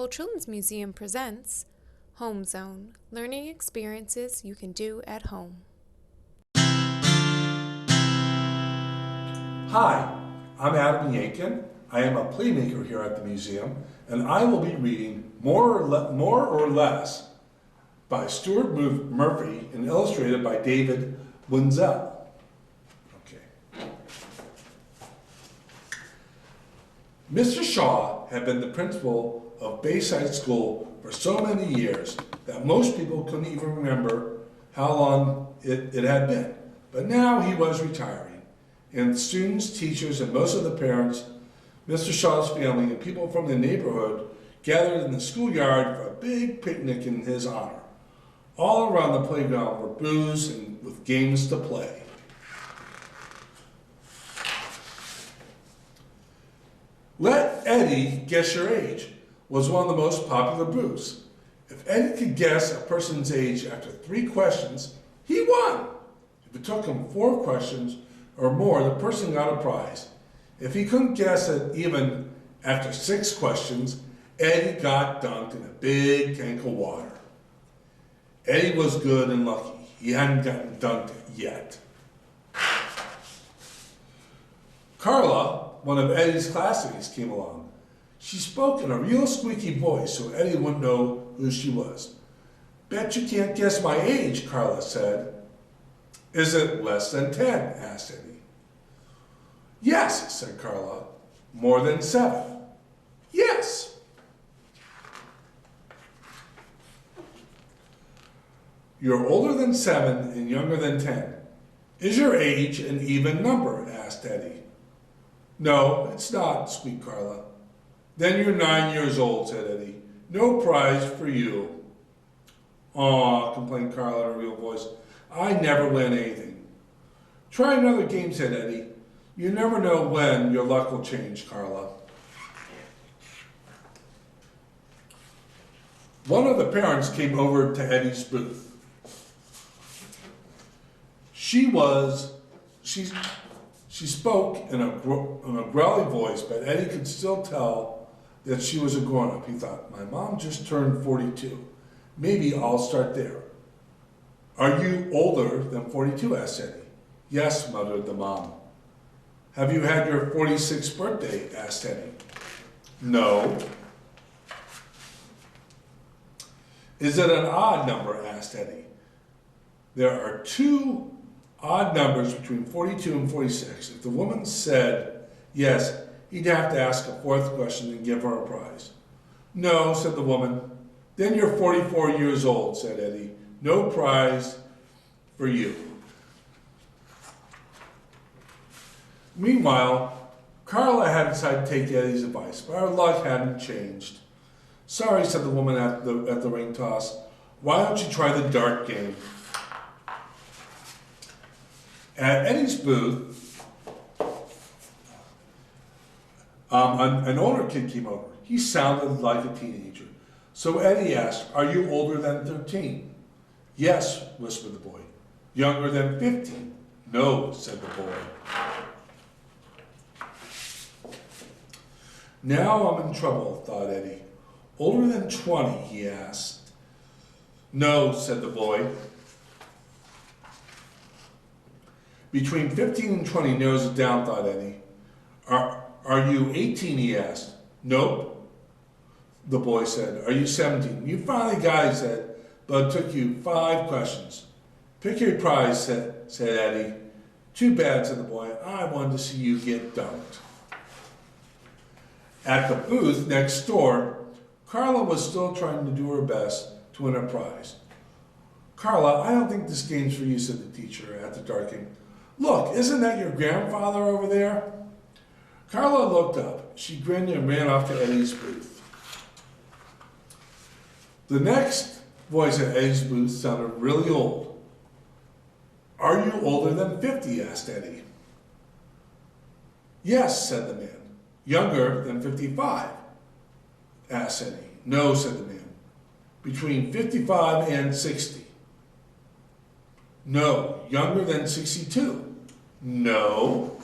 Kohl Children's Museum presents Home Zone, learning experiences you can do at home. Hi, I'm Adam Yankin. I am a playmaker here at the museum, and I will be reading More or Less by Stuart Murphy and illustrated by David Wenzel. Okay. Mr. Shaw had been the principal of Bayside School for so many years that most people couldn't even remember how long it had been. But now he was retiring, and students, teachers, and most of the parents, Mr. Shaw's family, and people from the neighborhood gathered in the schoolyard for a big picnic in his honor. All around the playground were booths and with games to play. Let Eddie guess your age was one of the most popular booths. If Eddie could guess a person's age after 3 questions, he won. If it took him 4 questions or more, the person got a prize. If he couldn't guess it even after 6 questions, Eddie got dunked in a big tank of water. Eddie was good and lucky. He hadn't gotten dunked yet. Carla, one of Eddie's classmates, came along. She spoke in a real squeaky voice so Eddie wouldn't know who she was. Bet you can't guess my age, Carla said. Is it less than 10? Asked Eddie. Yes, said Carla. More than 7. Yes. You're older than 7 and younger than 10. Is your age an even number? Asked Eddie. No, it's not, squeaked Carla. Then you're 9 years old, said Eddie. No prize for you. Aw, complained Carla in a real voice. I never win anything. Try another game, said Eddie. You never know when your luck will change, Carla. One of the parents came over to Eddie's booth. She spoke in a growly voice, but Eddie could still tell that she was a grown-up. He thought, my mom just turned 42. Maybe I'll start there. Are you older than 42? Asked Eddie. Yes, muttered the mom. Have you had your 46th birthday? Asked Eddie. No. Is it an odd number? Asked Eddie. There are 2 odd numbers between 42 and 46. If the woman said yes, he'd have to ask a 4th question and give her a prize. No, said the woman. Then you're 44 years old, said Eddie. No prize for you. Meanwhile, Carla had decided to take Eddie's advice, but her luck hadn't changed. Sorry, said the woman at the ring toss. Why don't you try the dart game? At Eddie's booth, an older kid came over. He sounded like a teenager. So Eddie asked, are you older than 13? Yes, whispered the boy. Younger than 15? No, said the boy. Now I'm in trouble, thought Eddie. Older than 20, he asked. No, said the boy. Between 15 and 20 narrows it down, thought Eddie. Are you 18, he asked. Nope, the boy said. Are you 17? You finally got it, he said, but it took you 5 questions. Pick your prize, said Eddie. Too bad, said the boy. I wanted to see you get dunked. At the booth next door, Carla was still trying to do her best to win a prize. Carla, I don't think this game's for you, said the teacher at the dart game. Look, isn't that your grandfather over there? Carla looked up. She grinned and ran off to Eddie's booth. The next voice at Eddie's booth sounded really old. Are you older than 50? Asked Eddie. Yes, said the man. Younger than 55? Asked Eddie. No, said the man. Between 55 and 60? No. Younger than 62? No.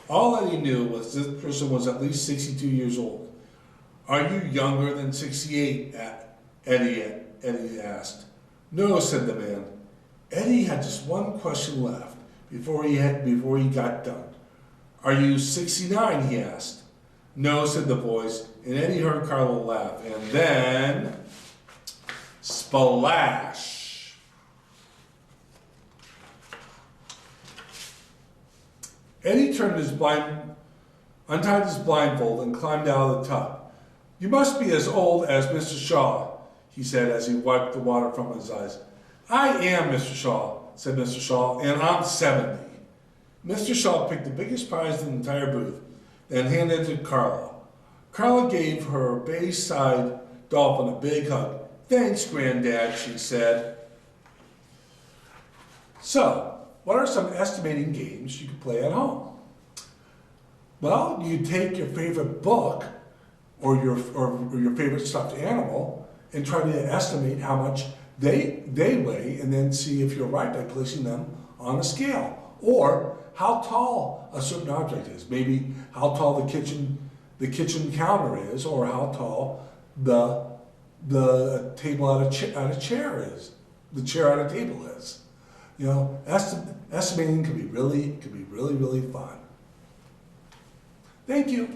All Eddie knew was this person was at least 62 years old. Are you younger than 68? Eddie asked. No, said the man. Eddie had just one question left before he got done. Are you 69? He asked. No, said the voice, and Eddie heard Carlo laugh, and then splash! Eddie untied his blindfold and climbed out of the tub. You must be as old as Mr. Shaw, he said as he wiped the water from his eyes. I am Mr. Shaw, said Mr. Shaw, and I'm 70. Mr. Shaw picked the biggest prize in the entire booth, then handed it to Carla. Carla gave her Bayside dolphin a big hug. Thanks, Granddad, she said. So, what are some estimating games you can play at home? Well, you take your favorite book or your favorite stuffed animal and try to estimate how much they weigh, and then see if you're right by placing them on a scale. Or how tall a certain object is. Maybe how tall the kitchen counter is, or how tall the table at a chair is. The chair at a table is. You know, estimating can be really fun. Thank you.